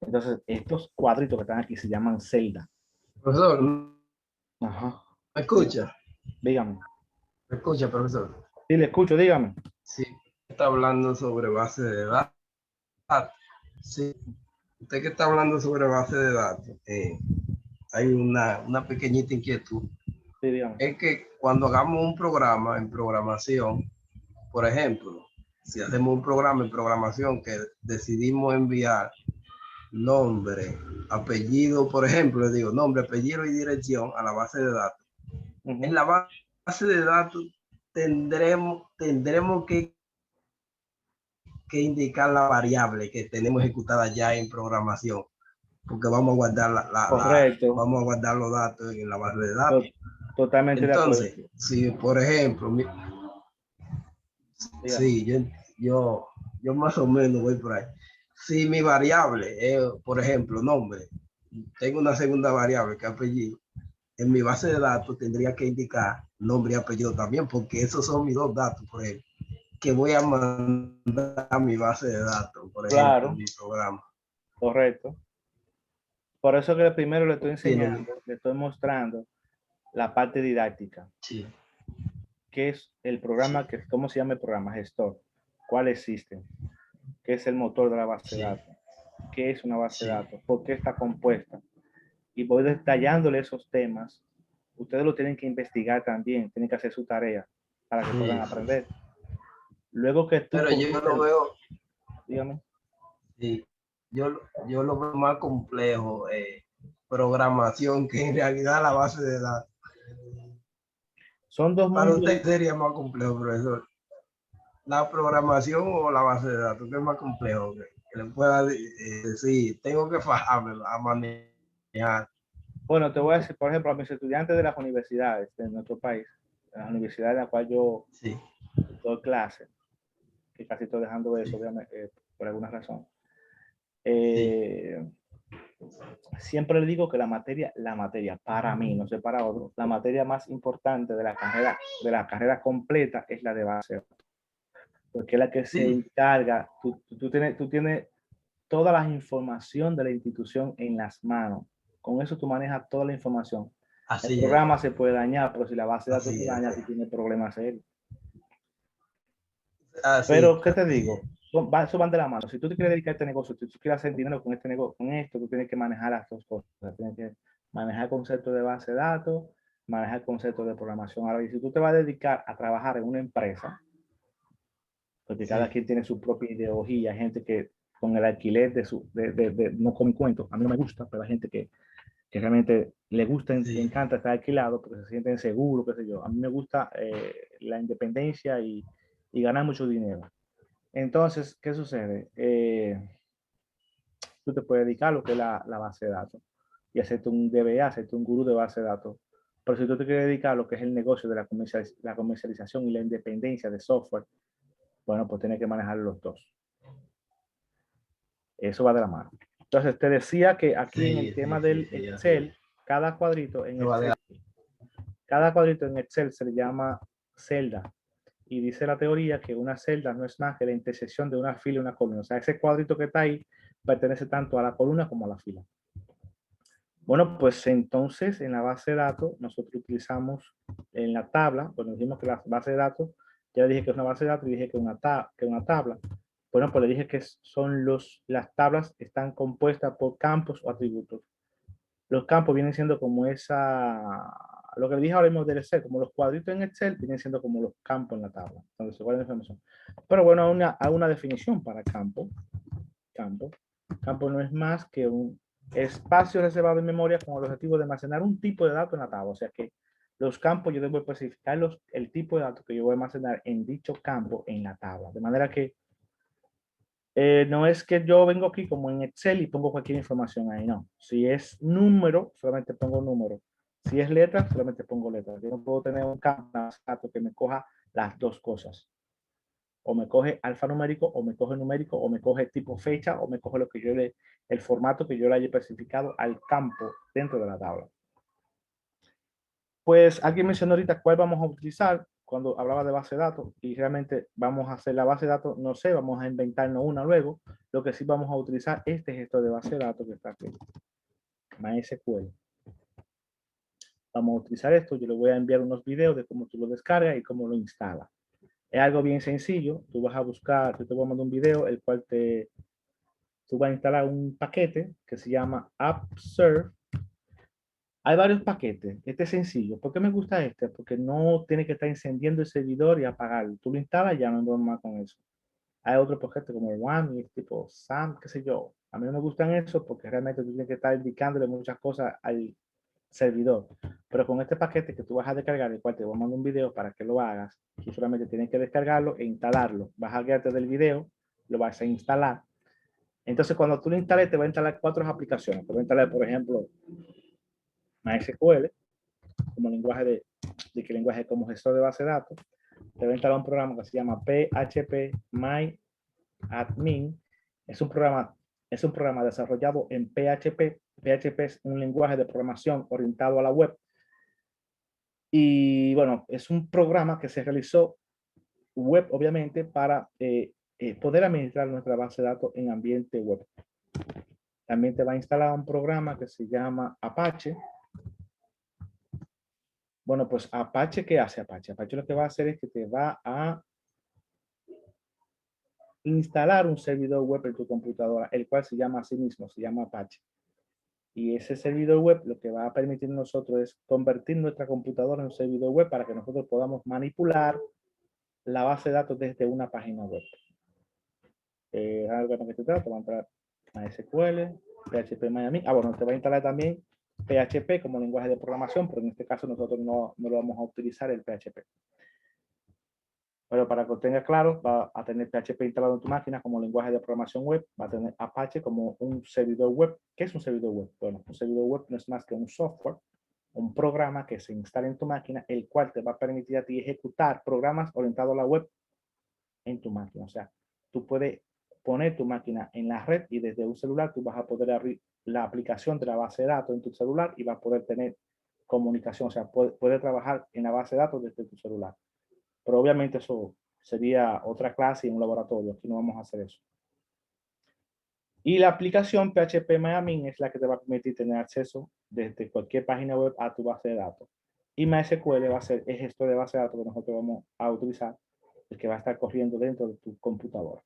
Entonces, estos cuadritos que están aquí se llaman celda. Profesor, ¿me Ajá. escucha? Dígame. ¿Me escucha, profesor? Sí, le escucho, dígame. Sí, está hablando sobre base de datos. Sí, usted que está hablando sobre base de datos, hay una pequeñita inquietud. Sí, dígame. Es que cuando hagamos un programa en programación, por ejemplo, si hacemos un programa en programación que decidimos enviar nombre, apellido, por ejemplo, le digo nombre, apellido y dirección a la base de datos. En la base de datos tendremos que indicar la variable que tenemos ejecutada ya en programación, porque vamos a guardar vamos a guardar los datos en la base de datos. Totalmente Entonces, de acuerdo. si por ejemplo, sí, yo más o menos voy por ahí. Si mi variable es, por ejemplo, nombre, tengo una segunda variable que es apellido, en mi base de datos tendría que indicar nombre y apellido también, porque esos son mis dos datos, por ejemplo, que voy a mandar a mi base de datos, por ejemplo, Claro, en mi programa. correcto. Por eso que primero le estoy enseñando, le estoy mostrando la parte didáctica. Sí. ¿Qué es el programa? ¿Cómo se llama el programa? Gestor. ¿Cuál existe? ¿Qué es el motor de la base de datos? ¿Qué es una base de datos? ¿Por qué está compuesta? Y voy detallándole esos temas. Ustedes lo tienen que investigar también, tienen que hacer su tarea para que puedan aprender. Luego que tú... Pero yo lo veo... Dígame. Sí, yo lo veo más complejo, programación, que en realidad la base de datos. Son dos Para mundos. usted sería más complejo, profesor. ¿La programación o la base de datos? ¿Qué es más complejo? Que le pueda decir, tengo que fajarme a manejar. Bueno, te voy a decir, por ejemplo, a mis estudiantes de las universidades de nuestro país, la universidad en la cual yo doy clase, que casi estoy dejando eso, obviamente, por alguna razón. Siempre le digo que la materia, para mí, no sé para otros, la materia más importante de la carrera completa es la de base, porque es la que se encarga, tú tienes toda la información de la institución en las manos. Con eso tú manejas toda la información. El programa se puede dañar, pero si la base de datos se daña, tú tienes problemas serios. sí, Pero, ¿qué te digo? Eso van de la mano. Si tú te quieres dedicar a este negocio, si tú quieres hacer dinero con este negocio, con esto, tú tienes que manejar las dos cosas. Tienes que manejar el concepto de base de datos, manejar el concepto de programación. Ahora, y si tú te vas a dedicar a trabajar en una empresa, porque cada sí, quien tiene su propia ideología, hay gente que con el alquiler no come cuentos, a mí no me gusta, pero hay gente que realmente le gusta, le sí, encanta estar alquilado porque se sienten seguros, qué sé yo. A mí me gusta la independencia y ganar mucho dinero. Entonces, ¿qué sucede? Tú te puedes dedicar a lo que es la base de datos y hacerte un DBA, hacerte un gurú de base de datos. Pero si tú te quieres dedicar a lo que es el negocio de la comercialización y la independencia de software, bueno, pues tienes que manejar los dos. Eso va de la mano. Entonces, te decía que aquí en el sí, tema sí, sí, del sí, así es. Excel, cada cuadrito en Eso va de Excel, la- cada cuadrito en Excel se le llama celda. Y dice la teoría que una celda no es más que la intersección de una fila y una columna. O sea, ese cuadrito que está ahí pertenece tanto a la columna como a la fila. Bueno, pues entonces en la base de datos nosotros utilizamos en la tabla, cuando dijimos que la base de datos, ya dije que es una base de datos y dije que una tabla. Bueno, pues le dije que las tablas están compuestas por campos o atributos. Los campos vienen siendo como lo que le dije ahora mismo del Excel, como los cuadritos en Excel, vienen siendo como los campos en la tabla, donde se guarda la información. Pero bueno, hay una definición para campo. Campo. Campo no es más que un espacio reservado en memoria con el objetivo de almacenar un tipo de dato en la tabla. O sea que los campos yo debo especificar el tipo de datos que yo voy a almacenar en dicho campo en la tabla. De manera que no es que yo vengo aquí como en Excel y pongo cualquier información ahí, no. Si es número, solamente pongo número. Si es letra, solamente pongo letra. Yo no puedo tener un campo que me coja las dos cosas. O me coge alfanumérico, o me coge numérico, o me coge tipo fecha, o me coge el formato que yo le haya especificado al campo dentro de la tabla. Pues alguien mencionó ahorita cuál vamos a utilizar cuando hablaba de base de datos y realmente vamos a hacer la base de datos, no sé, vamos a inventarnos una luego. Lo que sí vamos a utilizar este gestor de base de datos que está aquí, MySQL. Vamos a utilizar esto, yo le voy a enviar unos videos de cómo tú lo descargas y cómo lo instalas. Es algo bien sencillo, tú vas a buscar, yo te voy a mandar un video, el cual tú vas a instalar un paquete que se llama AppServe. Hay varios paquetes. Este es sencillo. ¿Por qué me gusta este? Porque no tiene que estar encendiendo el servidor y apagarlo. Tú lo instalas y ya no hay problema con eso. Hay otros paquetes como One, tipo SAM, qué sé yo. A mí no me gustan eso porque realmente tú tienes que estar indicándole muchas cosas al servidor. Pero con este paquete que tú vas a descargar, el cual te voy a mandar un video para que lo hagas, tú solamente tienes que descargarlo e instalarlo. Vas a guiarte del video, lo vas a instalar. Entonces, cuando tú lo instales, te va a instalar 4 aplicaciones. Te va a instalar, por ejemplo, MySQL, como lenguaje como gestor de base de datos. Te va a instalar un programa que se llama PHP My Admin. Es un programa, es un programa desarrollado en PHP. PHP es un lenguaje de programación orientado a la web. Y bueno, es un programa que se realizó web, obviamente, para poder administrar nuestra base de datos en ambiente web. También te va a instalar un programa que se llama Apache. Bueno, pues Apache, ¿qué hace Apache? Apache lo que va a hacer es que te va a instalar un servidor web en tu computadora, el cual se llama a sí mismo, se llama Apache. Y ese servidor web lo que va a permitir nosotros es convertir nuestra computadora en un servidor web para que nosotros podamos manipular la base de datos desde una página web. Algo que te trata, te va a entrar MySQL, PHP Miami. Bueno, te va a instalar también PHP como lenguaje de programación, pero en este caso nosotros no lo vamos a utilizar el PHP. Pero para que lo tengas claro, va a tener PHP instalado en tu máquina como lenguaje de programación web, va a tener Apache como un servidor web. ¿Qué es un servidor web? Bueno, un servidor web no es más que un software, un programa que se instala en tu máquina, el cual te va a permitir a ti ejecutar programas orientados a la web en tu máquina. O sea, tú puedes poner tu máquina en la red y desde un celular tú vas a poder abrir la aplicación de la base de datos en tu celular y vas a poder tener comunicación. O sea, puede trabajar en la base de datos desde tu celular. Pero obviamente eso sería otra clase y un laboratorio. Aquí no vamos a hacer eso. Y la aplicación PHP MyAdmin es la que te va a permitir tener acceso desde cualquier página web a tu base de datos. Y MySQL va a ser el gestor de base de datos que nosotros vamos a utilizar el que va a estar corriendo dentro de tu computadora.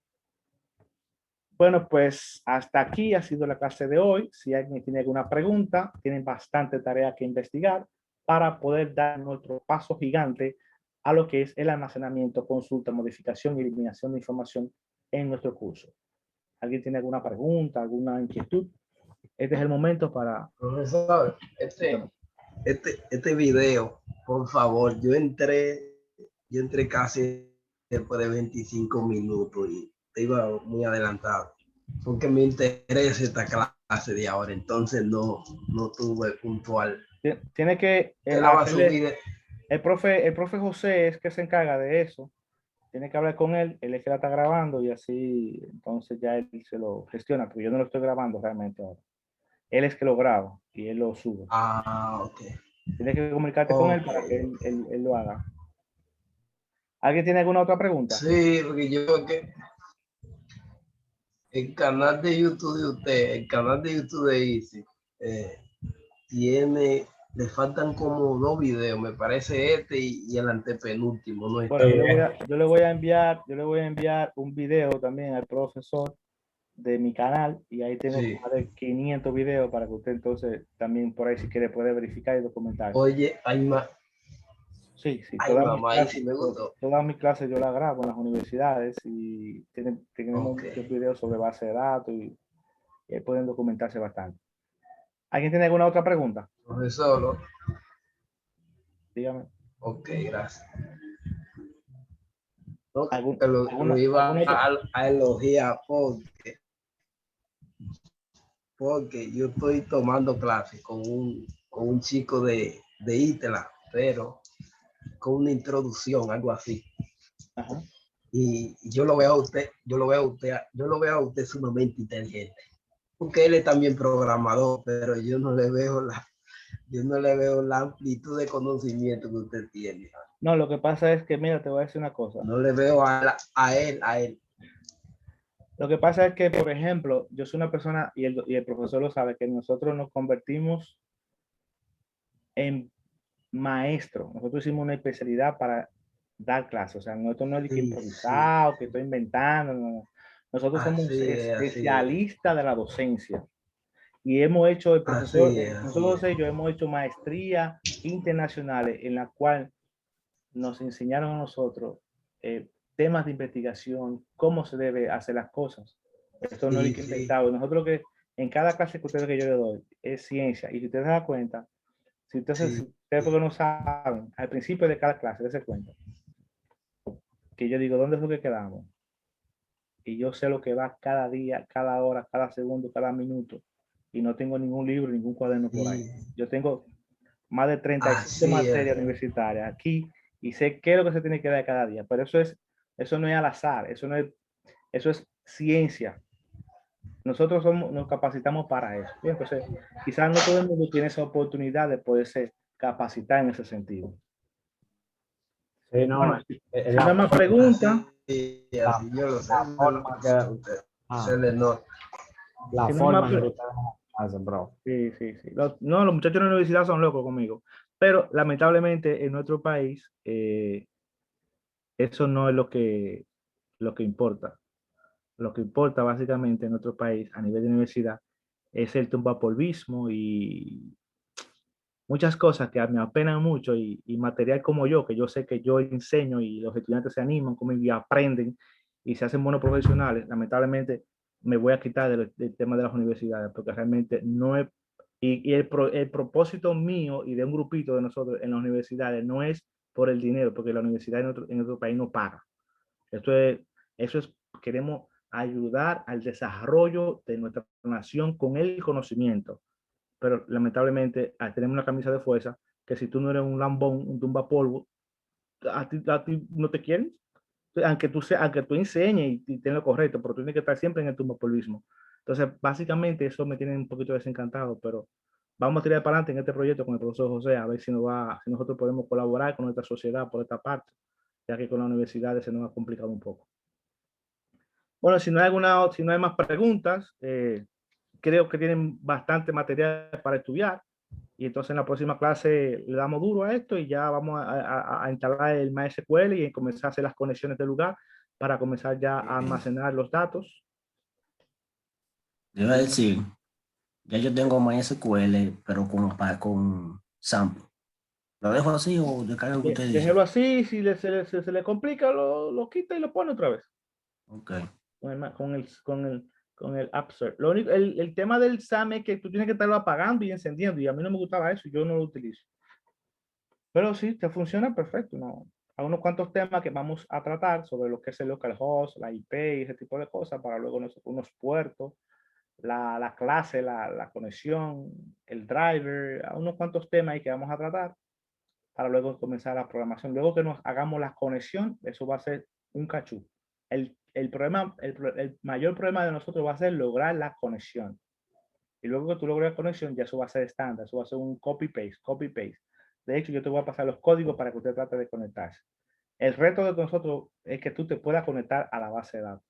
Bueno, pues hasta aquí ha sido la clase de hoy. Si alguien tiene alguna pregunta, tienen bastante tarea que investigar para poder dar nuestro paso gigante a lo que es el almacenamiento, consulta, modificación y eliminación de información en nuestro curso. ¿Alguien tiene alguna pregunta, alguna inquietud? Este es el momento para... Profesor, este video, por favor, yo entré casi después de 25 minutos y iba muy adelantado, porque me interesa esta clase de ahora, entonces no tuve puntual. Tiene que hacerle, el profe José es que se encarga de eso. Tiene que hablar con él, él es que la está grabando y así, entonces ya él se lo gestiona, porque yo no lo estoy grabando realmente ahora. Él es que lo graba y él lo sube. Ah, ok. Tienes que comunicarte con él para que él lo haga. ¿Alguien tiene alguna otra pregunta? Sí, porque yo que el canal de YouTube de usted, el canal de YouTube de Easy, le faltan como 2 videos, me parece este y el antepenúltimo. No está. Bueno, yo le voy a enviar un video también al profesor de mi canal y ahí tengo más de 500 videos para que usted entonces también por ahí si quiere puede verificar y documentar. Oye, hay más. Sí, Ay, mamá, ahí sí me gustó. Todas mis clases yo las grabo en las universidades y tenemos muchos videos sobre base de datos y ahí pueden documentarse bastante. ¿Alguien tiene alguna otra pregunta? Profesor. Dígame. Ok, gracias. Lo iba a elogiar porque yo estoy tomando clases con un chico de ITELA, pero con una introducción, algo así. Ajá. Y yo lo veo a usted sumamente inteligente, porque él es también programador, pero yo no le veo la amplitud de conocimiento que usted tiene. No, lo que pasa es que, mira, te voy a decir una cosa. No le veo a él. Lo que pasa es que, por ejemplo, yo soy una persona, y el profesor lo sabe, que nosotros nos convertimos en maestro. Nosotros hicimos una especialidad para dar clases. O sea, nosotros no es que improvisado, que estoy inventando. No. Nosotros somos especialistas de la docencia. Y hemos hecho, el profesor, nosotros y yo hemos hecho maestrías internacionales en la cual nos enseñaron a nosotros temas de investigación, cómo se debe hacer las cosas. Esto no es inventado. Nosotros lo que en cada clase que yo le doy es ciencia. Y si ustedes se dan cuenta, si ustedes porque no saben, al principio de cada clase, se cuenta que yo digo, ¿dónde es lo que quedamos? Y yo sé lo que va cada día, cada hora, cada segundo, cada minuto. Y no tengo ningún libro, ningún cuaderno por ahí. Yo tengo más de 35 materias universitarias aquí y sé qué es lo que se tiene que dar cada día. Pero eso no es al azar, eso es ciencia. Nosotros nos capacitamos para eso. Entonces, quizás no todo el mundo tiene esa oportunidad de poderse capacitar en ese sentido. Sí, no, bueno, si no hay más preguntas. La forma que ustedes hacen, bro. Sí. Los muchachos de la universidad son locos conmigo. Pero lamentablemente en nuestro país eso no es lo que importa. Lo que importa básicamente en nuestro país a nivel de universidad es el tumbapolvismo y muchas cosas que me apenan mucho y material como yo, que yo sé que yo enseño y los estudiantes se animan conmigo y aprenden y se hacen buenos profesionales. Lamentablemente me voy a quitar del tema de las universidades porque realmente no es, y el propósito mío y de un grupito de nosotros en las universidades no es por el dinero, porque la universidad en otro país no paga. Eso es, queremos ayudar al desarrollo de nuestra nación con el conocimiento. Pero lamentablemente tenemos una camisa de fuerza que si tú no eres un lambón, un tumbapolvo, a ti no te quieren. Aunque tú enseñes y tengas lo correcto, pero tú tienes que estar siempre en el tumbapolvismo. Entonces, básicamente eso me tiene un poquito desencantado, pero vamos a tirar para adelante en este proyecto con el profesor José, a ver si nosotros podemos colaborar con nuestra sociedad por esta parte, ya que con la universidad se nos ha complicado un poco. Bueno, si no hay más preguntas, creo que tienen bastante material para estudiar. Y entonces en la próxima clase le damos duro a esto y ya vamos a instalar el MySQL y comenzar a hacer las conexiones del lugar para comenzar ya a almacenar los datos. Te iba a decir, ya yo tengo MySQL, pero con sample. ¿Lo dejo así o descargo lo que usted dice? Déjelo así, si se le complica, lo quita y lo pone otra vez. Ok. Con el App Store. Lo único, el tema del SAM es que tú tienes que estarlo apagando y encendiendo, y a mí no me gustaba eso, yo no lo utilizo. Pero sí, te funciona perfecto, ¿no? Hay unos cuantos temas que vamos a tratar sobre lo que es el localhost, la IP y ese tipo de cosas, para luego unos puertos, la clase, la conexión, el driver, hay unos cuantos temas ahí que vamos a tratar para luego comenzar la programación. Luego que nos hagamos la conexión, eso va a ser un cachú. El mayor problema de nosotros va a ser lograr la conexión. Y luego que tú logres la conexión, ya eso va a ser estándar, eso va a ser un copy-paste, copy-paste. De hecho, yo te voy a pasar los códigos para que usted trate de conectarse. El reto de nosotros es que tú te puedas conectar a la base de datos.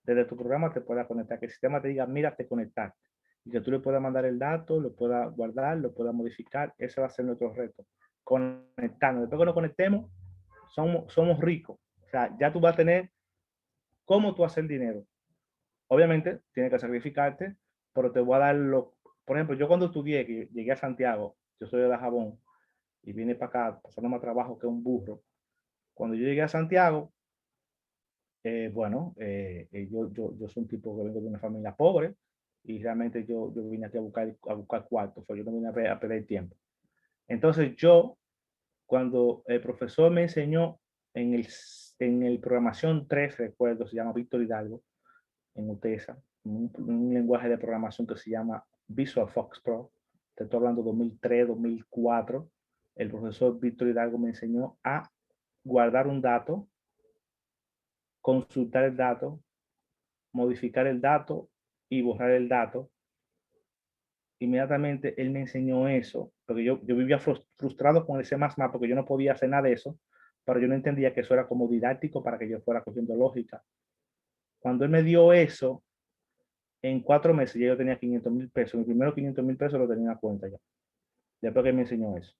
Desde tu programa te puedas conectar, que el sistema te diga, mira, te conectaste. Y que tú le puedas mandar el dato, lo puedas guardar, lo puedas modificar. Ese va a ser nuestro reto. Conectarnos. Después que nos conectemos, somos ricos. O sea, ya tú vas a tener cómo tú hacer dinero. Obviamente, tienes que sacrificarte, pero te voy a dar lo... Por ejemplo, yo cuando estudié, que llegué a Santiago, yo soy de Dajabón, y vine para acá, pasando más trabajo que un burro. Cuando yo llegué a Santiago, yo soy un tipo que vengo de una familia pobre, y realmente yo vine aquí a buscar cuartos, yo no vine a perder tiempo. Entonces yo, cuando el profesor me enseñó en el programación 3, recuerdo, se llama Víctor Hidalgo, en UTESA, un lenguaje de programación que se llama Visual Fox Pro. Te estoy hablando 2003, 2004. El profesor Víctor Hidalgo me enseñó a guardar un dato, consultar el dato, modificar el dato y borrar el dato. Inmediatamente él me enseñó eso, porque yo vivía frustrado con el C++, porque yo no podía hacer nada de eso, pero yo no entendía que eso era como didáctico para que yo fuera cogiendo lógica. Cuando él me dio eso, en 4 meses ya yo tenía 500,000 pesos. Mi primero 500,000 pesos lo tenía en la cuenta ya. Después que me enseñó eso.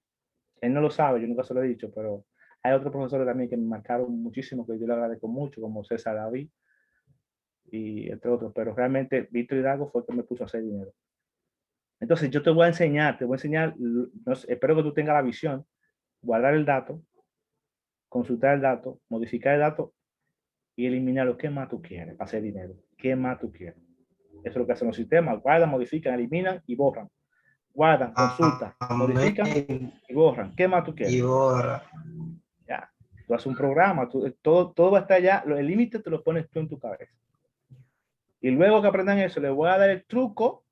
Él no lo sabe, yo nunca se lo he dicho, pero hay otros profesores también que me marcaron muchísimo, que yo le agradezco mucho, como César David y entre otros. Pero realmente Víctor Hidalgo fue el que me puso a hacer dinero. Entonces yo te voy a enseñar, no sé, espero que tú tengas la visión, guardar el dato, consultar el dato, modificar el dato y eliminar lo que más tú quieres para hacer dinero. ¿Qué más tú quieres? Eso es lo que hacen los sistemas. Guardan, modifican, eliminan y borran. Guardan, consultan, modifican y borran. ¿Qué más tú quieres? Y borra. Ya. Tú haces un programa, todo va a estar allá. El límite te lo pones tú en tu cabeza. Y luego que aprendan eso, les voy a dar el truco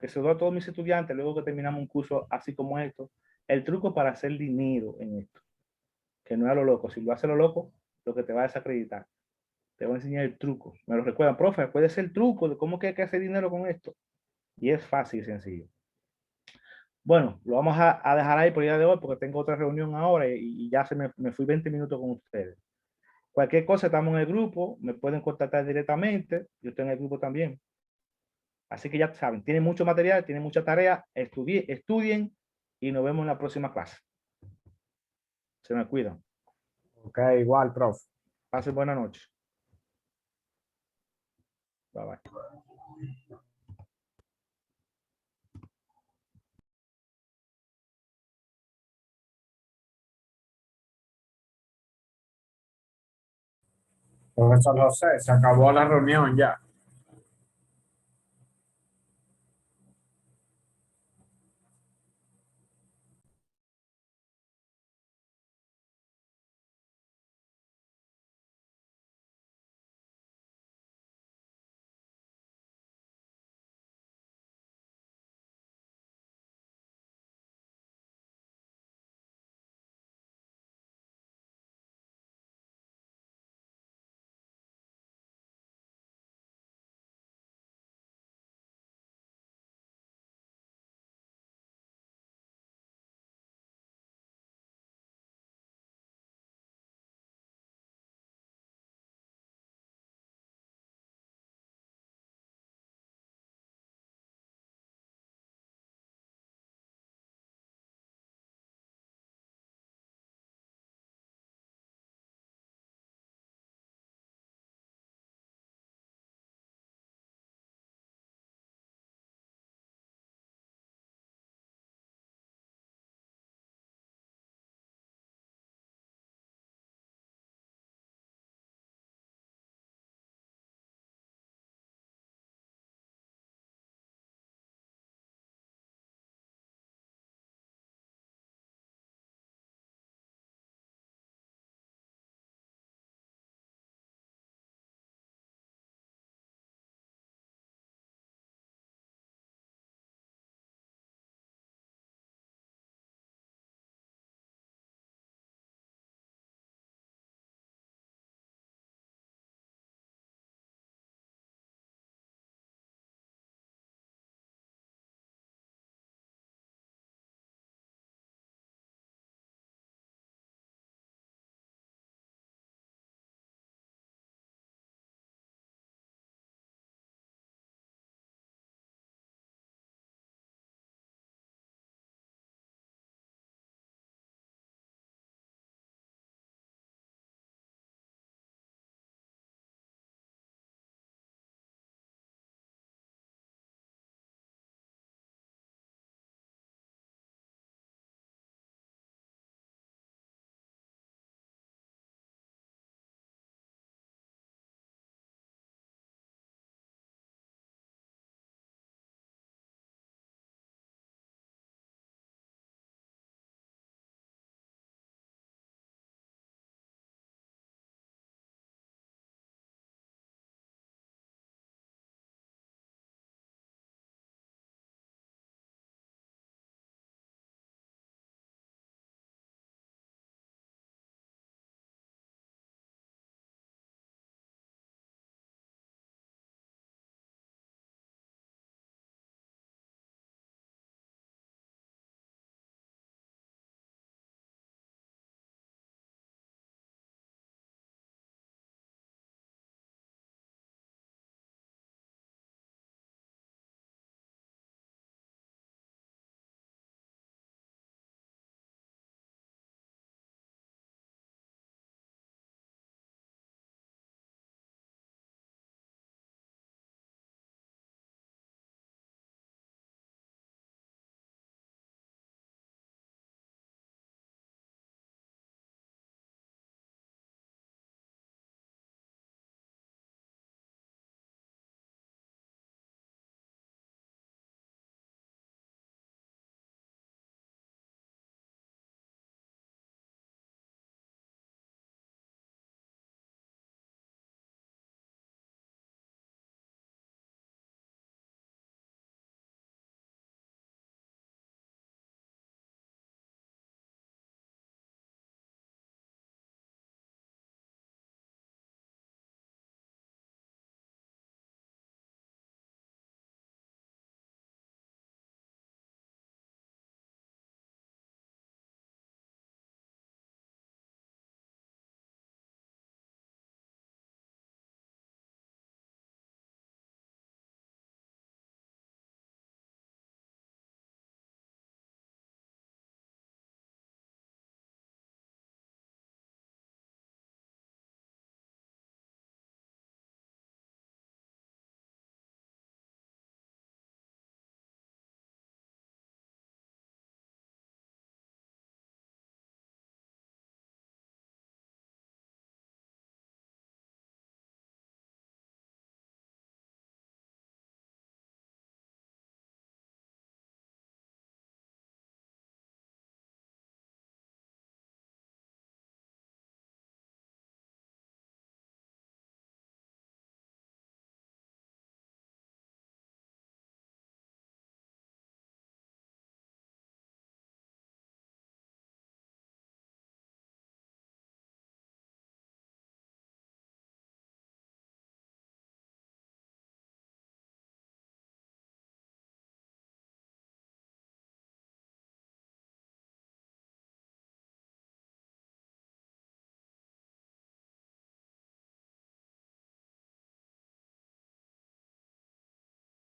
que se lo doy a todos mis estudiantes, luego que terminamos un curso así como esto, el truco para hacer dinero en esto. Que no es a lo loco. Si lo haces a lo loco, lo que te va a desacreditar. Te voy a enseñar el truco. Me lo recuerdan, profe, puede ser el truco de cómo que hay que hacer dinero con esto. Y es fácil y sencillo. Bueno, lo vamos a dejar ahí por el día de hoy porque tengo otra reunión ahora y ya me fui 20 minutos con ustedes. Cualquier cosa, estamos en el grupo, me pueden contactar directamente, yo estoy en el grupo también. Así que ya saben, tienen mucho material, tienen mucha tarea, estudien y nos vemos en la próxima clase. Se me cuidan. Ok, igual, profe. Pasen buena noche. Bye bye. Profesor José, se acabó la reunión ya.